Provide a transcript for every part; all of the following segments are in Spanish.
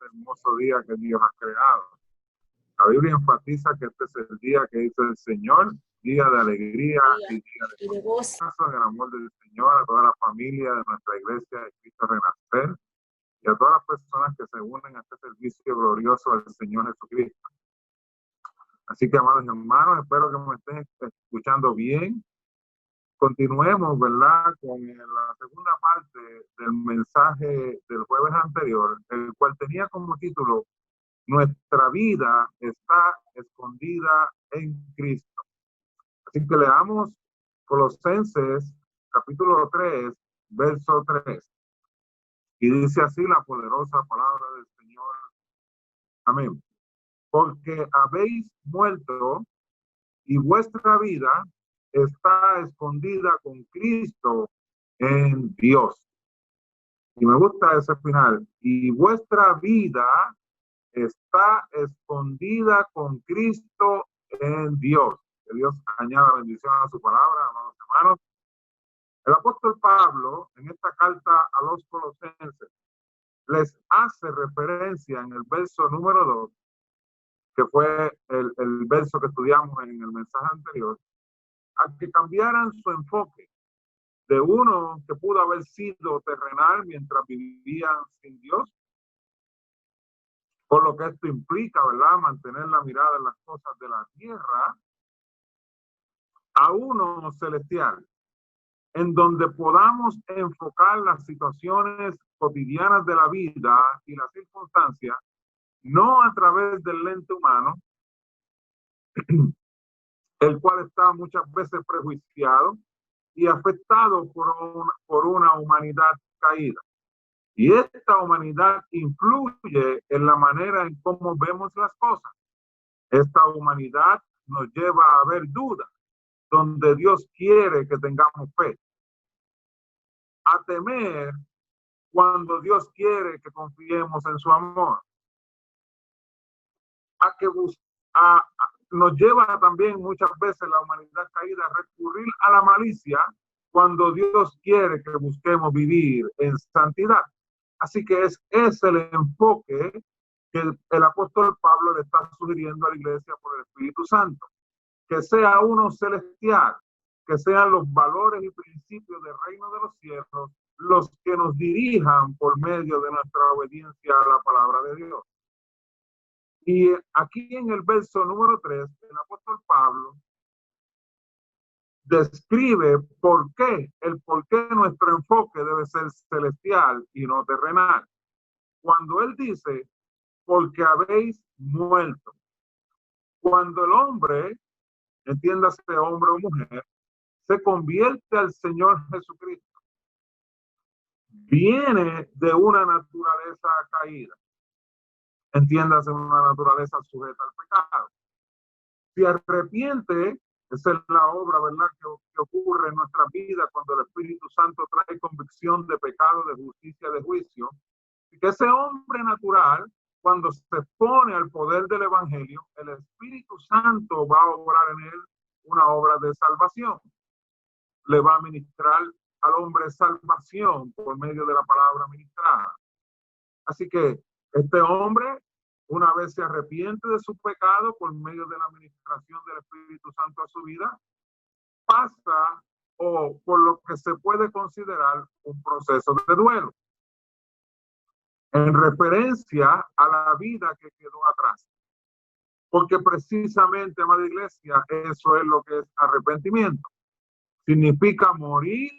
hermoso día que Dios ha creado. La Biblia enfatiza que este es el día que hizo el Señor, día de alegría y día de gozo. En el amor del Señor, a toda la familia de nuestra iglesia de Cristo Renacer y a todas las personas que se unen a este servicio glorioso del Señor Jesucristo. Así que, amados hermanos, espero que me estén escuchando bien. Continuemos, ¿verdad?, con la segunda parte del mensaje del jueves anterior, el cual tenía como título: Nuestra vida está escondida en Cristo. Así que leamos Colosenses capítulo 3, verso 3. Y dice así la poderosa palabra del Señor. Amén. Porque habéis muerto y vuestra vida está escondida con Cristo en Dios. Y me gusta ese final. Y vuestra vida está escondida con Cristo en Dios. Que Dios añada bendición a su palabra, amados hermanos. El apóstol Pablo, en esta carta a los Colosenses, les hace referencia en el verso número 2, que fue el verso que estudiamos en el mensaje anterior, a que cambiaran su enfoque de uno que pudo haber sido terrenal mientras vivían sin Dios, por lo que esto implica, ¿verdad?, mantener la mirada en las cosas de la tierra, a uno celestial, en donde podamos enfocar las situaciones cotidianas de la vida y las circunstancias, no a través del lente humano, el cual está muchas veces prejuiciado y afectado por una humanidad caída. Y esta humanidad influye en la manera en cómo vemos las cosas. Esta humanidad nos lleva a ver dudas, donde Dios quiere que tengamos fe. A temer cuando Dios quiere que confiemos en su amor. Nos lleva también muchas veces la humanidad caída a recurrir a la malicia cuando Dios quiere que busquemos vivir en santidad. Así que es el enfoque que el apóstol Pablo le está sugiriendo a la iglesia por el Espíritu Santo. Que sea uno celestial, que sean los valores y principios del reino de los cielos los que nos dirijan por medio de nuestra obediencia a la palabra de Dios. Y aquí en el verso número 3, el apóstol Pablo describe el por qué nuestro enfoque debe ser celestial y no terrenal. Cuando él dice, porque habéis muerto. Cuando el hombre, entiéndase hombre o mujer, se convierte al Señor Jesucristo, viene de una naturaleza caída. Entiéndase, una naturaleza sujeta al pecado. Se arrepiente, esa es la obra, ¿verdad?, que ocurre en nuestra vida cuando el Espíritu Santo trae convicción de pecado, de justicia, de juicio. Y que ese hombre natural, cuando se pone al poder del Evangelio, el Espíritu Santo va a obrar en él una obra de salvación. Le va a ministrar al hombre salvación por medio de la palabra ministrada. Así que este hombre, una vez se arrepiente de su pecado por medio de la administración del Espíritu Santo a su vida, pasa o por lo que se puede considerar un proceso de duelo, en referencia a la vida que quedó atrás. Porque precisamente, amada iglesia, eso es lo que es arrepentimiento. Significa morir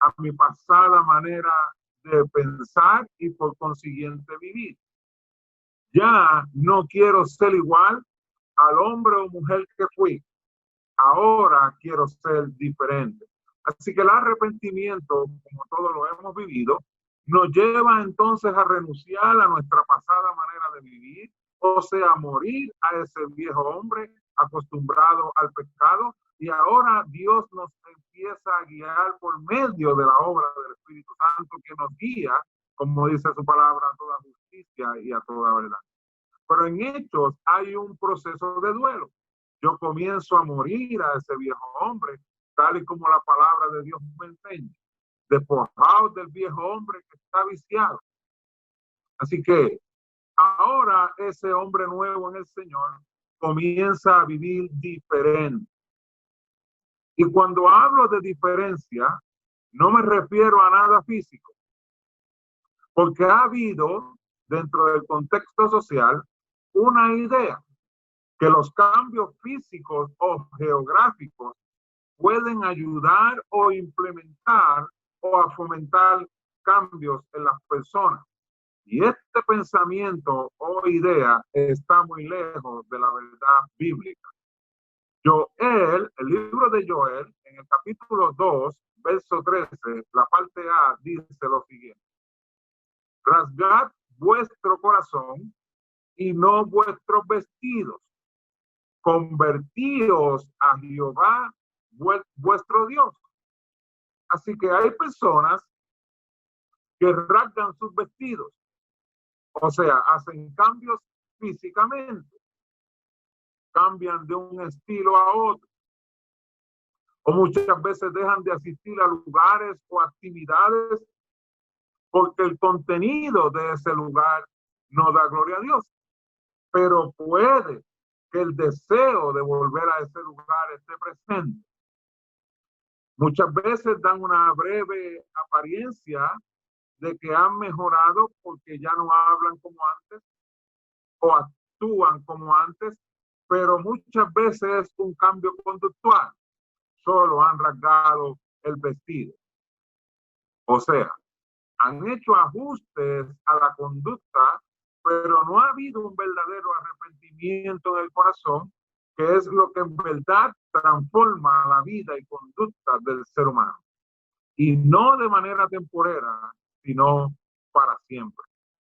a mi pasada manera de pensar y por consiguiente vivir. Ya no quiero ser igual al hombre o mujer que fui. Ahora quiero ser diferente. Así que el arrepentimiento, como todos lo hemos vivido, nos lleva entonces a renunciar a nuestra pasada manera de vivir, o sea, morir a ese viejo hombre acostumbrado al pecado, y ahora Dios nos empieza a guiar por medio de la obra del Espíritu Santo, que nos guía, como dice su palabra, a toda justicia y a toda verdad. Pero en Hechos hay un proceso de duelo. Yo comienzo a morir a ese viejo hombre, tal y como la palabra de Dios me enseña. Despojados del viejo hombre que está viciado. Así que ahora ese hombre nuevo en el Señor comienza a vivir diferente. Y cuando hablo de diferencia, no me refiero a nada físico, porque ha habido dentro del contexto social una idea que los cambios físicos o geográficos pueden ayudar o implementar o a fomentar cambios en las personas. Y este pensamiento o idea está muy lejos de la verdad bíblica. Joel, el libro de Joel, en el capítulo 2, verso 13, la parte A, dice lo siguiente: rasgad vuestro corazón y no vuestros vestidos, convertíos a Jehová vuestro Dios. Así que hay personas que rasgan sus vestidos, o sea, hacen cambios físicamente, cambian de un estilo a otro, o muchas veces dejan de asistir a lugares o actividades porque el contenido de ese lugar no da gloria a Dios. Pero puede que el deseo de volver a ese lugar esté presente. Muchas veces dan una breve apariencia de que han mejorado porque ya no hablan como antes o actúan como antes, pero muchas veces es un cambio conductual. Solo han rasgado el vestido. O sea, han hecho ajustes a la conducta, pero no ha habido un verdadero arrepentimiento en el corazón, que es lo que en verdad transforma la vida y conducta del ser humano. Y no de manera temporera, sino para siempre.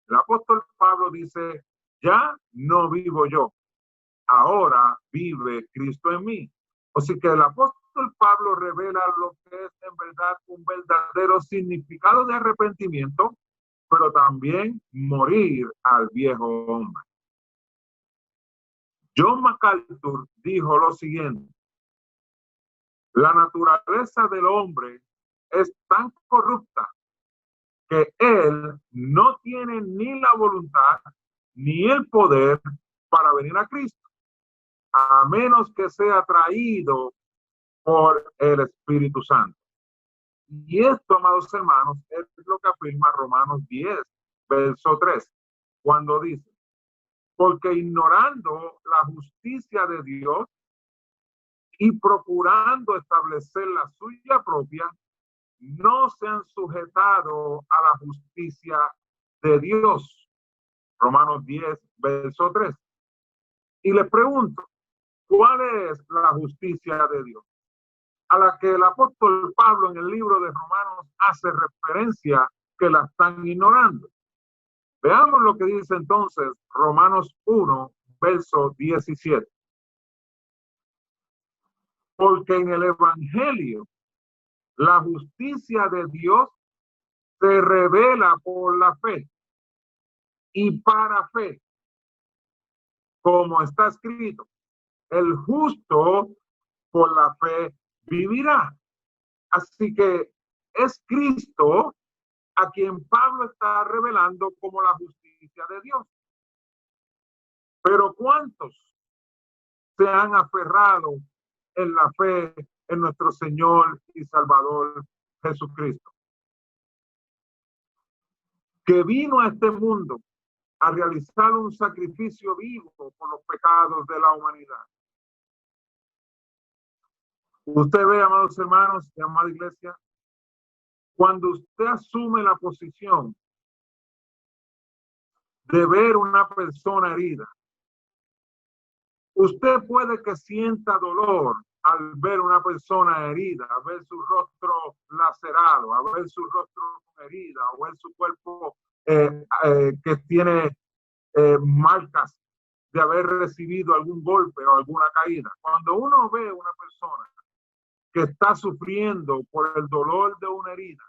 El apóstol Pablo dice: ya no vivo yo, ahora vive Cristo en mí. Así que el apóstol Pablo revela lo que es en verdad un verdadero significado de arrepentimiento, pero también morir al viejo hombre. John MacArthur dijo lo siguiente: la naturaleza del hombre es tan corrupta que él no tiene ni la voluntad ni el poder para venir a Cristo, a menos que sea traído por el Espíritu Santo. Y esto, amados hermanos, es lo que afirma Romanos 10, verso 3, cuando dice: porque ignorando la justicia de Dios y procurando establecer la suya propia, no se han sujetado a la justicia de Dios. Romanos 10, verso 3. Y les pregunto, ¿cuál es la justicia de Dios? A la que el apóstol Pablo en el libro de Romanos hace referencia que la están ignorando. Veamos lo que dice entonces Romanos 1, verso 17. Porque en el Evangelio la justicia de Dios se revela por la fe y para fe, como está escrito: el justo por la fe vivirá. Así que es Cristo a quien Pablo está revelando como la justicia de Dios. Pero ¿cuántos se han aferrado en la fe en nuestro Señor y Salvador Jesucristo, que vino a este mundo a realizar un sacrificio vivo por los pecados de la humanidad? Usted ve, amados hermanos y amada iglesia, cuando usted asume la posición de ver una persona herida, usted puede que sienta dolor al ver una persona herida, a ver su rostro lacerado, a ver su rostro con herida, a ver su cuerpo que tiene marcas de haber recibido algún golpe o alguna caída. Cuando uno ve una persona que está sufriendo por el dolor de una herida,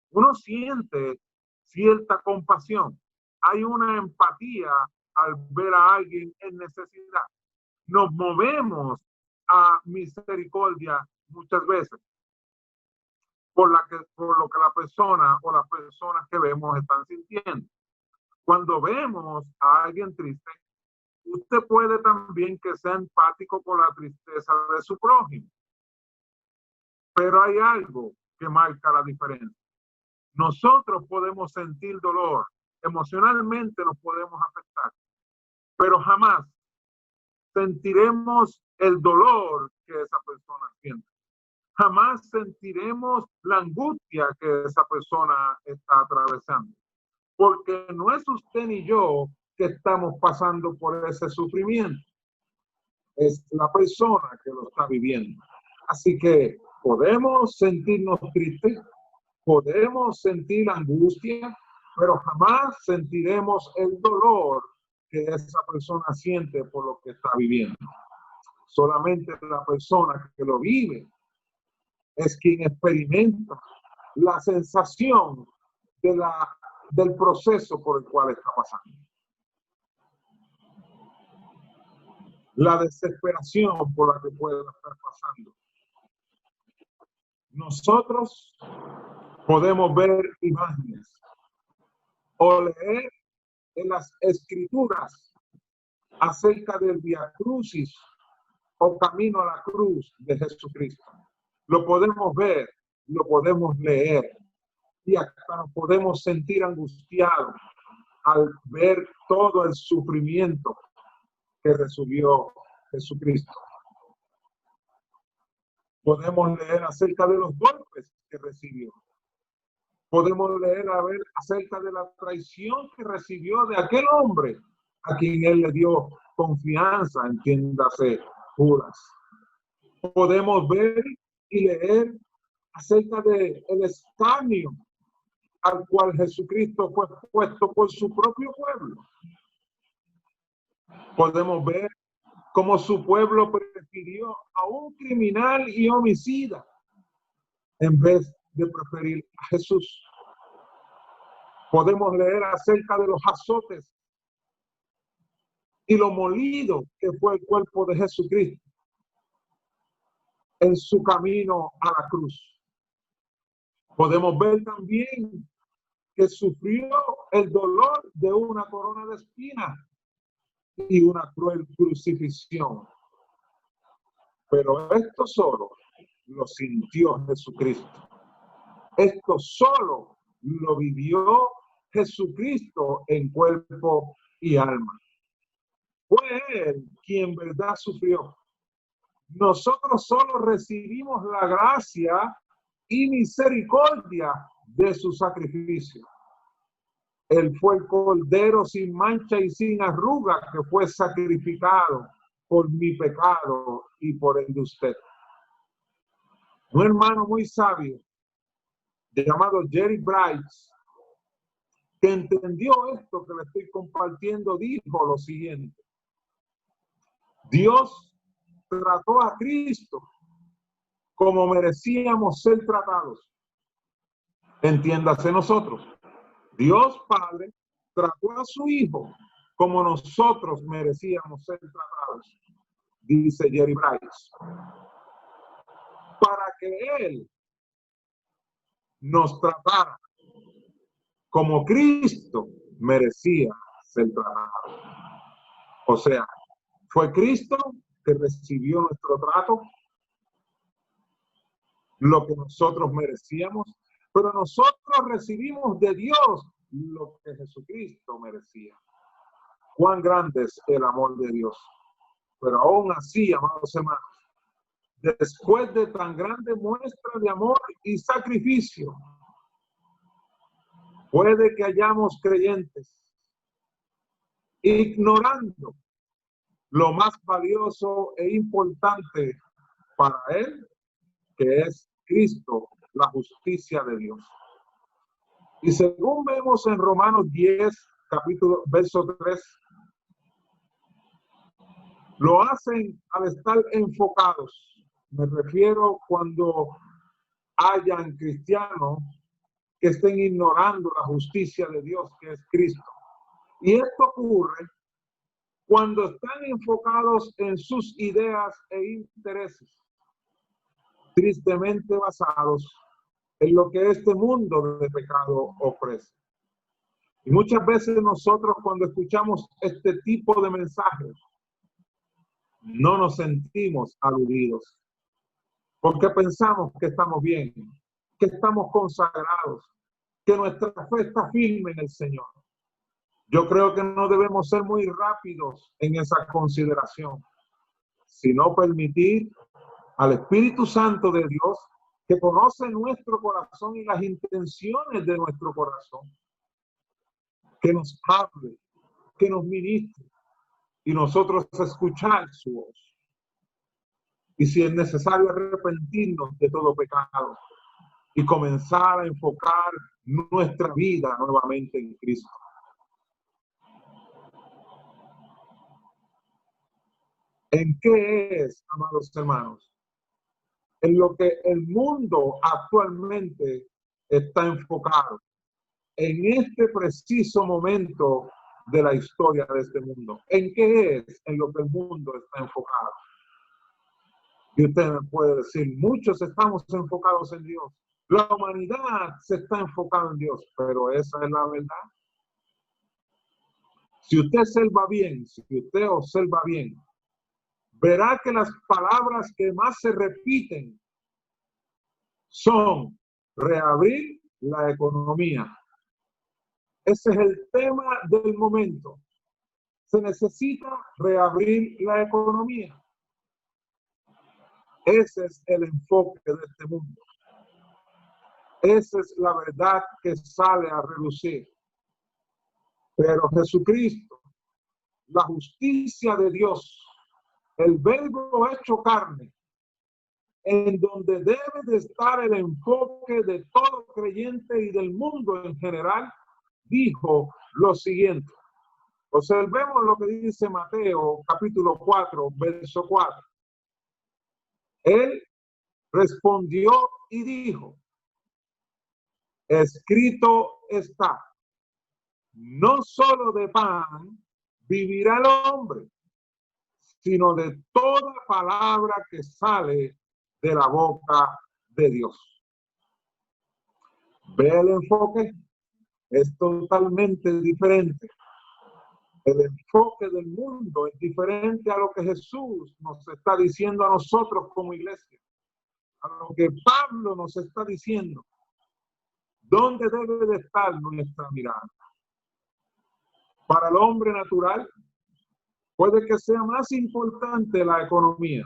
uno siente cierta compasión. Hay una empatía al ver a alguien en necesidad. Nos movemos a misericordia muchas veces por lo que la persona o las personas que vemos están sintiendo. Cuando vemos a alguien triste, usted puede también que sea empático con la tristeza de su prójimo. Pero hay algo que marca la diferencia. Nosotros podemos sentir dolor, emocionalmente nos podemos afectar, pero jamás sentiremos el dolor que esa persona siente. Jamás sentiremos la angustia que esa persona está atravesando. Porque no es usted ni yo que estamos pasando por ese sufrimiento. Es la persona que lo está viviendo. Así que podemos sentirnos tristes, podemos sentir angustia, pero jamás sentiremos el dolor que esa persona siente por lo que está viviendo. Solamente la persona que lo vive es quien experimenta la sensación del proceso por el cual está pasando. La desesperación por la que puede estar pasando. Nosotros podemos ver imágenes o leer en las escrituras acerca del Vía Crucis o camino a la cruz de Jesucristo. Lo podemos ver, lo podemos leer y hasta nos podemos sentir angustiados al ver todo el sufrimiento que recibió Jesucristo. Podemos leer acerca de los golpes que recibió. Podemos leer acerca de la traición que recibió de aquel hombre a quien él le dio confianza, entiéndase, Judas. Podemos ver y leer acerca del escarnio al cual Jesucristo fue puesto por su propio pueblo. Podemos ver cómo su pueblo prefirió a un criminal y homicida en vez de preferir a Jesús. Podemos leer acerca de los azotes y lo molido que fue el cuerpo de Jesucristo en su camino a la cruz. Podemos ver también que sufrió el dolor de una corona de espinas y una cruel crucifixión. Pero esto solo lo sintió Jesucristo. Esto solo lo vivió Jesucristo en cuerpo y alma. Fue Él quien verdad sufrió. Nosotros solo recibimos la gracia y misericordia de su sacrificio. Él fue el cordero sin mancha y sin arruga que fue sacrificado por mi pecado y por el de usted. Un hermano muy sabio llamado Jerry Bryce, que entendió esto que le estoy compartiendo, dijo lo siguiente: Dios trató a Cristo como merecíamos ser tratados. Entiéndase nosotros. Dios Padre trató a su Hijo como nosotros merecíamos ser tratados, dice Jerry Bryce, para que Él nos tratara como Cristo merecía ser tratado. O sea, fue Cristo que recibió nuestro trato, lo que nosotros merecíamos, pero nosotros recibimos de Dios lo que Jesucristo merecía. Cuán grande es el amor de Dios. Pero aún así, amados hermanos, después de tan grande muestra de amor y sacrificio, puede que hayamos creyentes ignorando lo más valioso e importante para Él, que es Cristo, la justicia de Dios. Y según vemos en Romanos 10, verso 3, lo hacen al estar enfocados. Me refiero cuando hayan cristianos que estén ignorando la justicia de Dios, que es Cristo. Y esto ocurre cuando están enfocados en sus ideas e intereses, tristemente basados en lo que este mundo de pecado ofrece. Y muchas veces nosotros cuando escuchamos este tipo de mensajes, no nos sentimos aludidos, porque pensamos que estamos bien, que estamos consagrados, que nuestra fe está firme en el Señor. Yo creo que no debemos ser muy rápidos en esa consideración, sino permitir al Espíritu Santo de Dios, que conoce nuestro corazón y las intenciones de nuestro corazón, que nos hable, que nos ministre y nosotros escuchar su voz. Y si es necesario arrepentirnos de todo pecado y comenzar a enfocar nuestra vida nuevamente en Cristo. ¿En qué es, amados hermanos? En lo que el mundo actualmente está enfocado. En este preciso momento de la historia de este mundo. ¿En qué es en lo que el mundo está enfocado? Y usted me puede decir, muchos estamos enfocados en Dios. La humanidad se está enfocando en Dios, pero esa es la verdad. Si usted observa bien, verá que las palabras que más se repiten son reabrir la economía. Ese es el tema del momento. Se necesita reabrir la economía. Ese es el enfoque de este mundo. Esa es la verdad que sale a relucir. Pero Jesucristo, la justicia de Dios, el verbo hecho carne, en donde debe de estar el enfoque de todo creyente y del mundo en general, dijo lo siguiente. Observemos lo que dice Mateo capítulo 4, verso 4. Él respondió y dijo, escrito está, no solo de pan vivirá el hombre, sino de toda palabra que sale de la boca de Dios. ¿Ve el enfoque? Es totalmente diferente. El enfoque del mundo es diferente a lo que Jesús nos está diciendo a nosotros como iglesia, a lo que Pablo nos está diciendo. ¿Dónde debe de estar nuestra mirada? Para el hombre natural, puede que sea más importante la economía,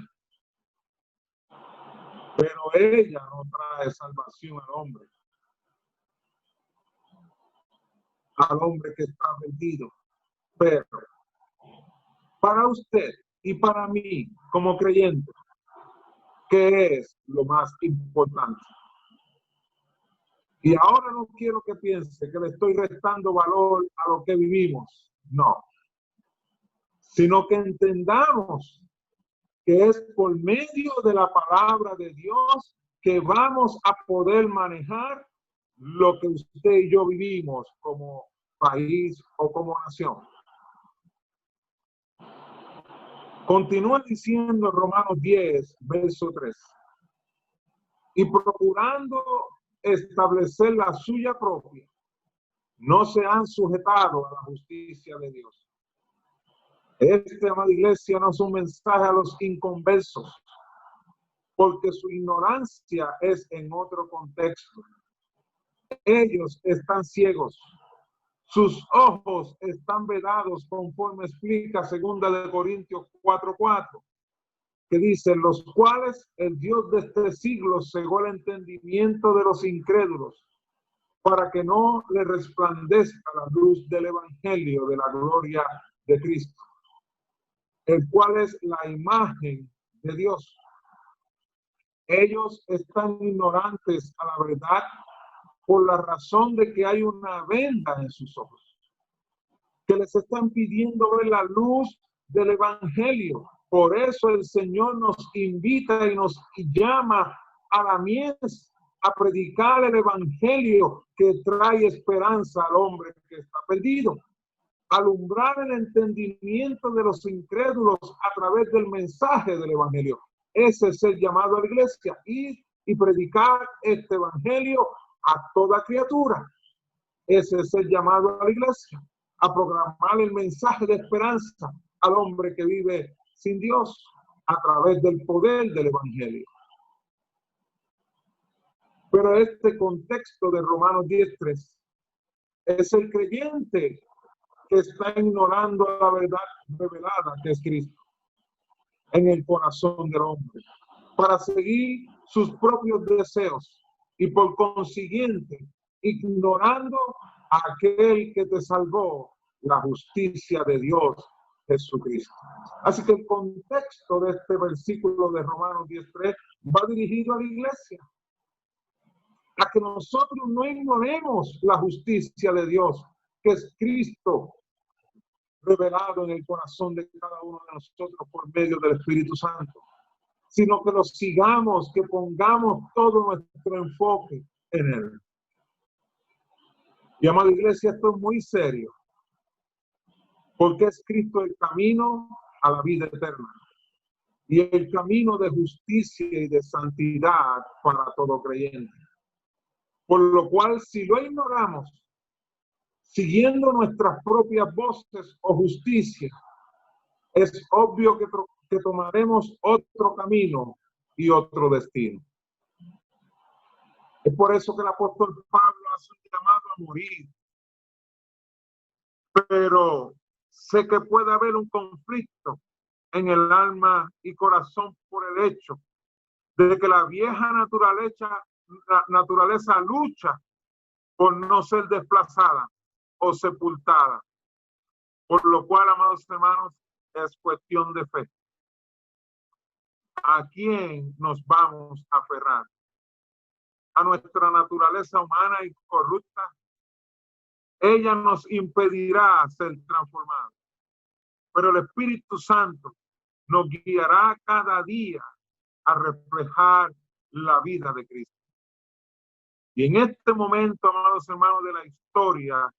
pero ella no trae salvación al hombre que está perdido. Pero para usted y para mí como creyente, ¿qué es lo más importante? Y ahora no quiero que piense que le estoy restando valor a lo que vivimos, no, sino que entendamos que es por medio de la palabra de Dios que vamos a poder manejar lo que usted y yo vivimos como país o como nación. Continúa diciendo Romanos 10, verso 3. Y procurando establecer la suya propia, no se han sujetado a la justicia de Dios. Este, amada iglesia, no es un mensaje a los inconversos, porque su ignorancia es en otro contexto. Ellos están ciegos. Sus ojos están vedados, conforme explica 2 Corintios 4:4, que dice, los cuales el Dios de este siglo cegó el entendimiento de los incrédulos, para que no le resplandezca la luz del evangelio de la gloria de Cristo, el cual es la imagen de Dios. Ellos están ignorantes a la verdad por la razón de que hay una venda en sus ojos, que les están pidiendo ver la luz del evangelio. Por eso el Señor nos invita y nos llama a la mies a predicar el evangelio que trae esperanza al hombre que está perdido. Alumbrar el entendimiento de los incrédulos a través del mensaje del evangelio. Ese es el llamado a la iglesia, ir y predicar este evangelio a toda criatura. Ese es el llamado a la iglesia, a proclamar el mensaje de esperanza al hombre que vive sin Dios a través del poder del evangelio. Pero este contexto de Romanos 10:3 es el creyente que está ignorando la verdad revelada que es Cristo en el corazón del hombre para seguir sus propios deseos y por consiguiente ignorando a aquel que te salvó, la justicia de Dios Jesucristo. Así que el contexto de este versículo de Romanos 10:3 va dirigido a la iglesia, a que nosotros no ignoremos la justicia de Dios, que es Cristo revelado en el corazón de cada uno de nosotros por medio del Espíritu Santo, sino que lo sigamos, que pongamos todo nuestro enfoque en Él. Y amada iglesia, esto es muy serio, porque es Cristo el camino a la vida eterna y el camino de justicia y de santidad para todo creyente. Por lo cual, si lo ignoramos, siguiendo nuestras propias voces o justicia, es obvio que tomaremos otro camino y otro destino. Es por eso que el apóstol Pablo hace un llamado a morir. Pero sé que puede haber un conflicto en el alma y corazón por el hecho de que la vieja naturaleza lucha por no ser desplazada o sepultada. Por lo cual, amados hermanos, es cuestión de fe. ¿A quién nos vamos a aferrar? ¿A nuestra naturaleza humana y corrupta? Ella nos impedirá ser transformados. Pero el Espíritu Santo nos guiará cada día a reflejar la vida de Cristo. Y en este momento, amados hermanos, de la historia,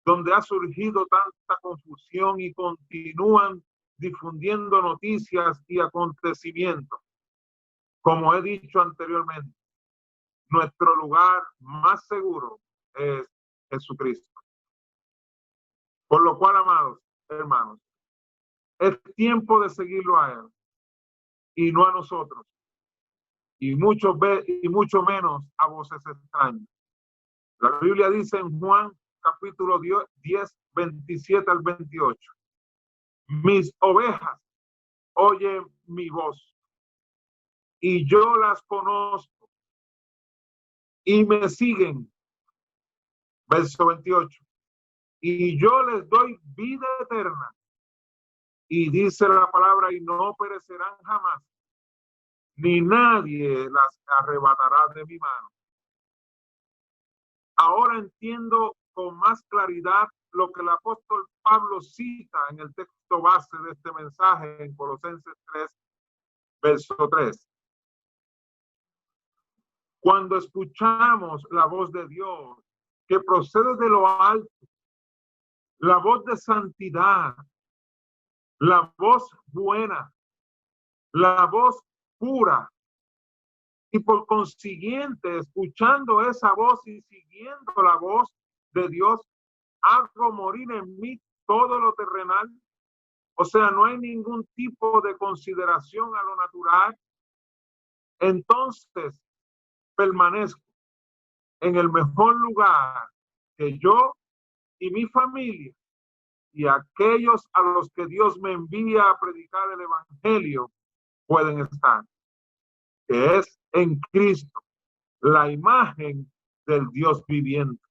donde ha surgido tanta confusión y continúan difundiendo noticias y acontecimientos, como he dicho anteriormente, nuestro lugar más seguro es Jesucristo. Por lo cual, amados hermanos, es tiempo de seguirlo a Él y no a nosotros, y mucho menos a voces extrañas. La Biblia dice en Juan capítulo 10, 27 al 28, mis ovejas oyen mi voz y yo las conozco y me siguen. Verso 28, y yo les doy vida eterna, y dice la palabra, y no perecerán jamás, ni nadie las arrebatará de mi mano. Ahora entiendo con más claridad lo que el apóstol Pablo cita en el texto base de este mensaje en Colosenses 3, verso 3. Cuando escuchamos la voz de Dios que procede de lo alto, la voz de santidad, la voz buena, la voz pura, y por consiguiente, escuchando esa voz y siguiendo la voz de Dios, hago morir en mí todo lo terrenal. O sea, no hay ningún tipo de consideración a lo natural. Entonces, permanezco en el mejor lugar que yo y mi familia y aquellos a los que Dios me envía a predicar el evangelio pueden estar, que es en Cristo, la imagen del Dios viviente.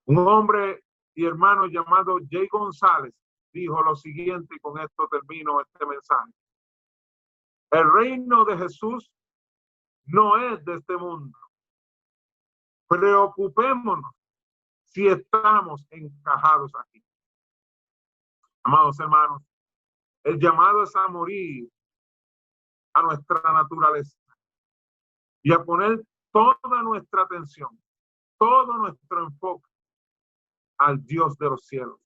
Un hombre y hermano llamado Jay González dijo lo siguiente, y con esto termino este mensaje. El reino de Jesús no es de este mundo. Preocupémonos si estamos encajados aquí. Amados hermanos, el llamado es a morir a nuestra naturaleza y a poner toda nuestra atención, todo nuestro enfoque al Dios de los cielos.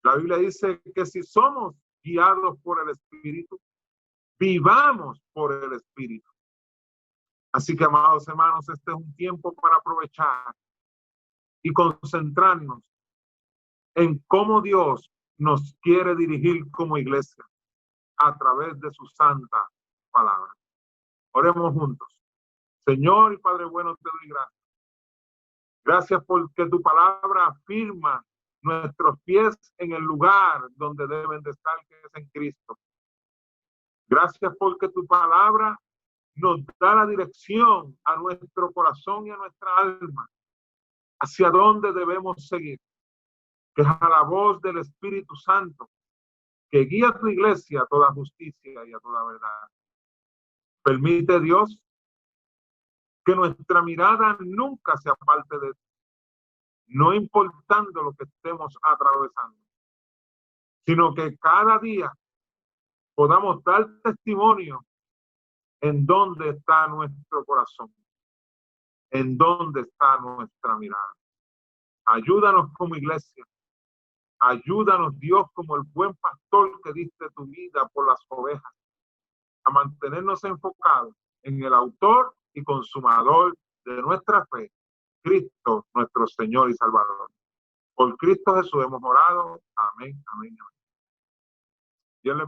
La Biblia dice que si somos guiados por el Espíritu, vivamos por el Espíritu. Así que, amados hermanos, este es un tiempo para aprovechar y concentrarnos en cómo Dios nos quiere dirigir como iglesia a través de su santa palabra. Oremos juntos. Señor y Padre bueno, te doy gracias. Gracias porque tu palabra afirma nuestros pies en el lugar donde deben de estar, que es en Cristo. Gracias porque tu palabra nos da la dirección a nuestro corazón y a nuestra alma hacia dónde debemos seguir, que es a la voz del Espíritu Santo que guía a tu iglesia a toda justicia y a toda verdad. Permite, Dios, que nuestra mirada nunca se aparte de ti, no importando lo que estemos atravesando, sino que cada día podamos dar testimonio en dónde está nuestro corazón, en dónde está nuestra mirada. Ayúdanos como iglesia. Ayúdanos, Dios, como el buen pastor que diste tu vida por las ovejas, a mantenernos enfocados en el autor y consumador de nuestra fe, Cristo, nuestro Señor y Salvador. Por Cristo Jesús hemos orado. Amén, amén, amén. Dios le